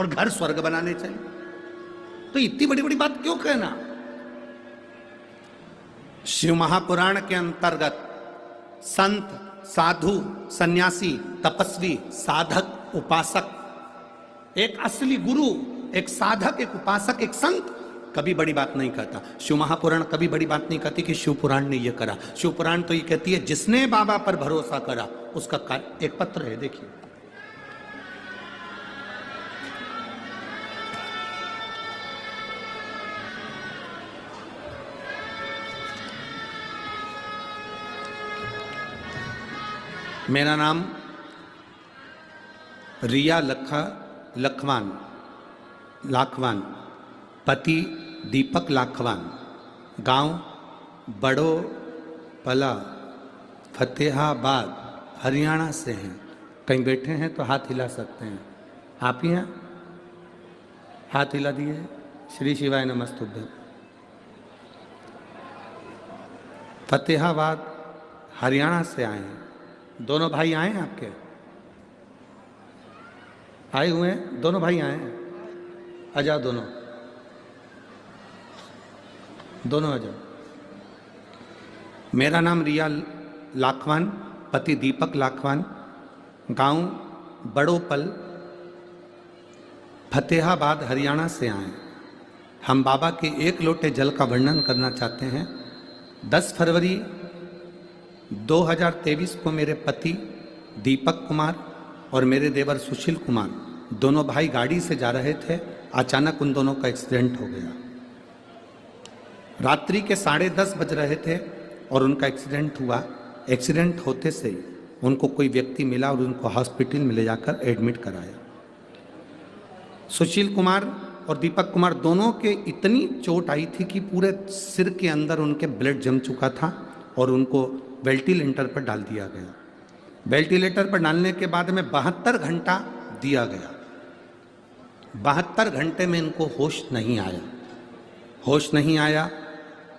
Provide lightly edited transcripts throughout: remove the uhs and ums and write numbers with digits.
और घर स्वर्ग बनाने चाहिए। तो इतनी बड़ी बड़ी बात क्यों कहना। शिव महापुराण के अंतर्गत संत, साधु, सन्यासी, तपस्वी, साधक, उपासक, एक असली गुरु, एक साधक, एक उपासक, एक संत कभी बड़ी बात नहीं कहता। शिव महापुराण कभी बड़ी बात नहीं कहती कि शिव पुराण ने यह करा। शिव पुराण तो ये कहती है जिसने बाबा पर भरोसा करा उसका कार्य। एक पत्र है, देखिए। मेरा नाम रिया लाखवान, पति दीपक लाखवान, गांव बड़ो पला, फतेहाबाद, हरियाणा से हैं। कहीं बैठे हैं तो हाथ हिला सकते हैं। आप ही हैं? हाथ हिला दिए। श्री शिवाय नमस्तुभ्यं। फतेहाबाद हरियाणा से आए हैं। दोनों भाई आए हैं आपके? आए हुए हैं? दोनों भाई आए हैं? आ जाओ दोनों आ जाओ। मेरा नाम रिया लाखवान, पति दीपक लाखवान, गांव बड़ोपल, फतेहाबाद, हरियाणा से आए। हम बाबा के एक लोटे जल का वर्णन करना चाहते हैं। 10 फरवरी 2023 को मेरे पति दीपक कुमार और मेरे देवर सुशील कुमार, दोनों भाई गाड़ी से जा रहे थे। अचानक उन दोनों का एक्सीडेंट हो गया। रात्रि के 10:30 बज रहे थे और उनका एक्सीडेंट हुआ। एक्सीडेंट होते से ही उनको कोई व्यक्ति मिला और उनको हॉस्पिटल में ले जाकर एडमिट कराया। सुशील कुमार और दीपक कुमार दोनों के इतनी चोट आई थी कि पूरे सिर के अंदर उनके ब्लड जम चुका था और उनको वेंटिलेटर पर डाल दिया गया। वेंटिलेटर पर डालने के बाद में 72 घंटा दिया गया। 72 घंटे में इनको होश नहीं आया।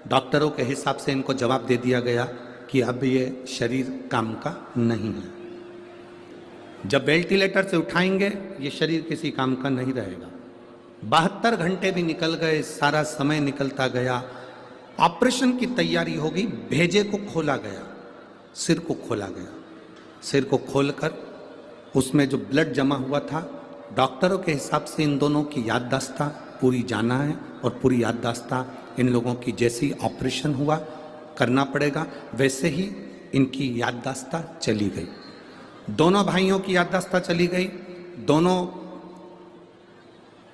डॉक्टरों के हिसाब से इनको जवाब दे दिया गया कि अब ये शरीर काम का नहीं है। जब वेंटिलेटर से उठाएंगे ये शरीर किसी काम का नहीं रहेगा। 72 घंटे भी निकल गए, सारा समय निकलता गया। ऑपरेशन की तैयारी होगी, भेजे को खोला गया, सिर को खोला गया। सिर को खोलकर उसमें जो ब्लड जमा हुआ था, डॉक्टरों के हिसाब से इन दोनों की याददाश्त पूरी जाना है और पूरी याददाश्त इन लोगों की जैसे ही ऑपरेशन हुआ करना पड़ेगा वैसे ही इनकी याददाश्त चली गई। दोनों भाइयों की याददाश्त चली गई। दोनों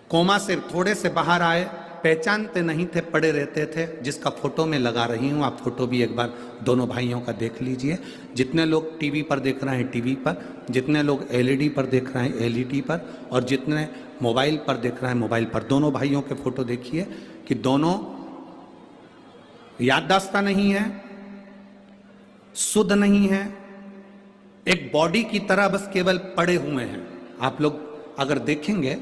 कोमा से थोड़े से बाहर आए, पहचानते नहीं थे, पड़े रहते थे। जिसका फोटो मैं लगा रही हूँ, आप फोटो भी एक बार दोनों भाइयों का देख लीजिए। जितने लोग टीवी पर देख रहे हैं टीवी पर, जितने लोग एलईडी पर देख रहे हैं एलईडी पर, और जितने मोबाइल पर देख रहे हैं मोबाइल पर, दोनों भाइयों के फोटो देखिए कि दोनों याददाश्त नहीं है, शुद्ध नहीं है, एक बॉडी की तरह बस केवल पड़े हुए हैं। आप लोग अगर देखेंगे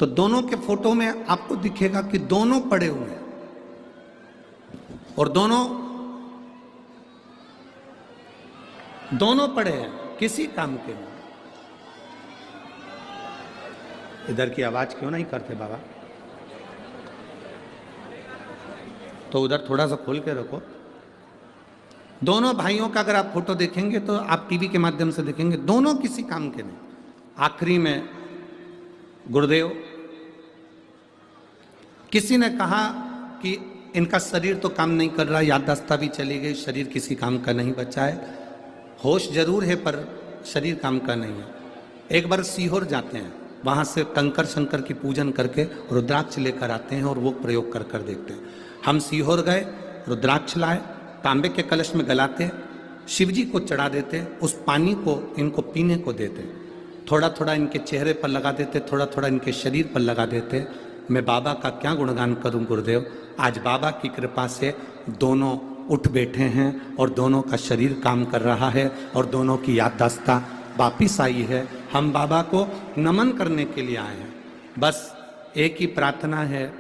तो दोनों के फोटो में आपको दिखेगा कि दोनों पड़े हुए हैं और दोनों पड़े हैं, किसी काम के नहीं। इधर की आवाज क्यों नहीं करते बाबा? तो उधर थोड़ा सा खोल के रखो। दोनों भाइयों का अगर आप फोटो देखेंगे तो आप टीवी के माध्यम से देखेंगे, दोनों किसी काम के नहीं। आखिरी में गुरुदेव, किसी ने कहा कि इनका शरीर तो काम नहीं कर रहा, याददाश्त भी चली गई, शरीर किसी काम का नहीं बचा है, होश जरूर है पर शरीर काम का नहीं है। एक बार सीहोर जाते हैं, वहाँ से कंकर शंकर की पूजन करके रुद्राक्ष लेकर आते हैं और वो प्रयोग कर कर देखते हैं। हम सीहोर गए, रुद्राक्ष लाए, तांबे के कलश में गलाते, शिव जी को चढ़ा देते, उस पानी को इनको पीने को देते, थोड़ा थोड़ा इनके चेहरे पर लगा देते, थोड़ा थोड़ा इनके शरीर पर लगा देते। मैं बाबा का क्या गुणगान करूं गुरुदेव। आज बाबा की कृपा से दोनों उठ बैठे हैं और दोनों का शरीर काम कर रहा है और दोनों की याददाश्त वापिस आई है। हम बाबा को नमन करने के लिए आए हैं। बस एक ही प्रार्थना है,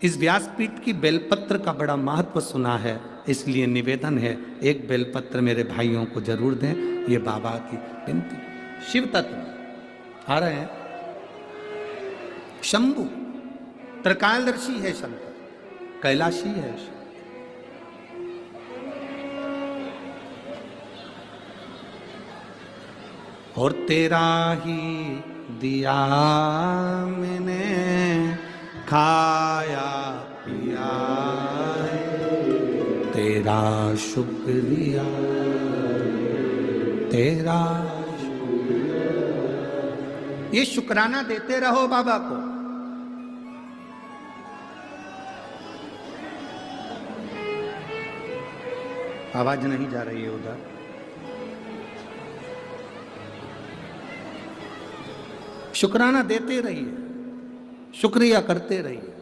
इस व्यासपीठ की बेलपत्र का बड़ा महत्व सुना है, इसलिए निवेदन है एक बेलपत्र मेरे भाइयों को जरूर दें। ये बाबा की विनती। शिव तत्व आ रहे हैं। शंभु त्रिकालदर्शी है शंकर, कैलाशी है शंकर। और तेरा ही दिया मैंने खाया पिया है, तेरा शुक्रिया, तेरा शुक्रिया। ये शुक्राना देते रहो बाबा को। आवाज नहीं जा रही है उधर। शुक्राना देते रहिए, शुक्रिया करते रहिए।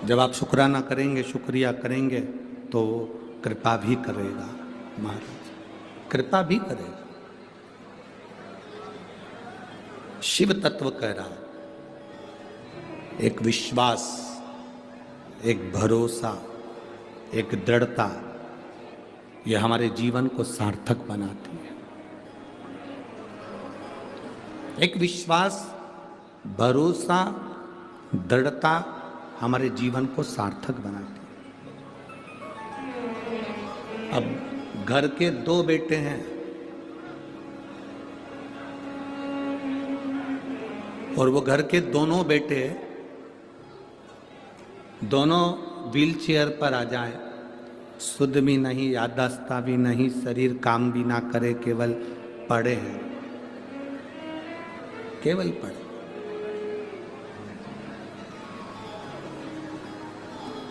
जब आप शुक्राना करेंगे, शुक्रिया करेंगे तो कृपा भी करेगा महाराज, कृपा भी करेगा। शिव तत्व कह रहा, एक विश्वास, एक भरोसा, एक दृढ़ता, यह हमारे जीवन को सार्थक बनाती है। एक विश्वास, भरोसा, दृढ़ता हमारे जीवन को सार्थक बनाती है। अब घर के 2 बेटे हैं और वो घर के दोनों बेटे दोनों व्हील चेयर पर आ जाए, शुद्ध भी नहीं, याददाश्त भी नहीं, शरीर काम भी ना करे, केवल पड़े हैं, केवल पड़े।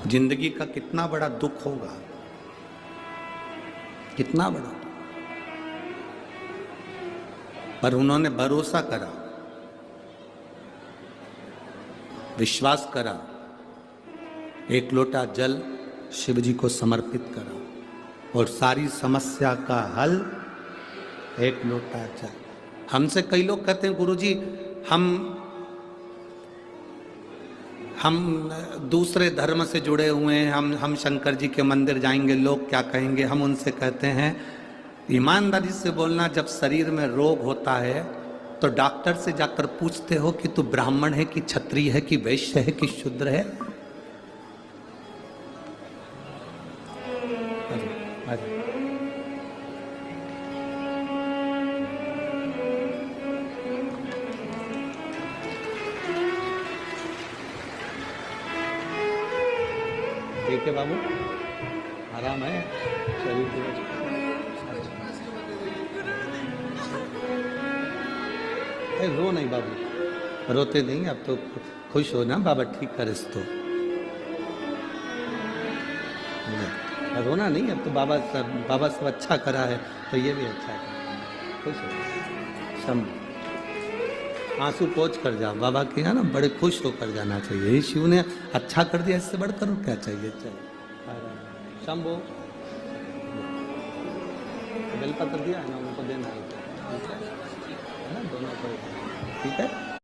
जिंदगी का कितना बड़ा दुख होगा, कितना बड़ा। पर उन्होंने भरोसा करा, विश्वास करा, एक लोटा जल शिव जी को समर्पित करा और सारी समस्या का हल एक लोटा जल। हमसे कई लोग कहते हैं गुरुजी हम दूसरे धर्म से जुड़े हुए हैं, हम शंकर जी के मंदिर जाएंगे, लोग क्या कहेंगे। हम उनसे कहते हैं ईमानदारी से बोलना, जब शरीर में रोग होता है तो डॉक्टर से जाकर पूछते हो कि तू ब्राह्मण है कि क्षत्रिय है कि वैश्य है कि शूद्र है। ठीक है बाबू, आराम है शरीर की वजह। रो नहीं बाबू, रोते नहीं, अब तो खुश हो ना, बाबा ठीक करे तो। रोना नहीं, अब तो बाबा सब अच्छा करा है तो ये भी अच्छा है, खुश हो। सम आंसू पोंछ कर जाओ, बाबा के यहाँ ना बड़े खुश होकर जाना चाहिए। ये शिव ने अच्छा कर दिया, इससे बढ़कर क्या चाहिए। चाहिए शंभो, बेलपत्र दिया है ना, उनको देना है ना, दोनों को। ठीक है।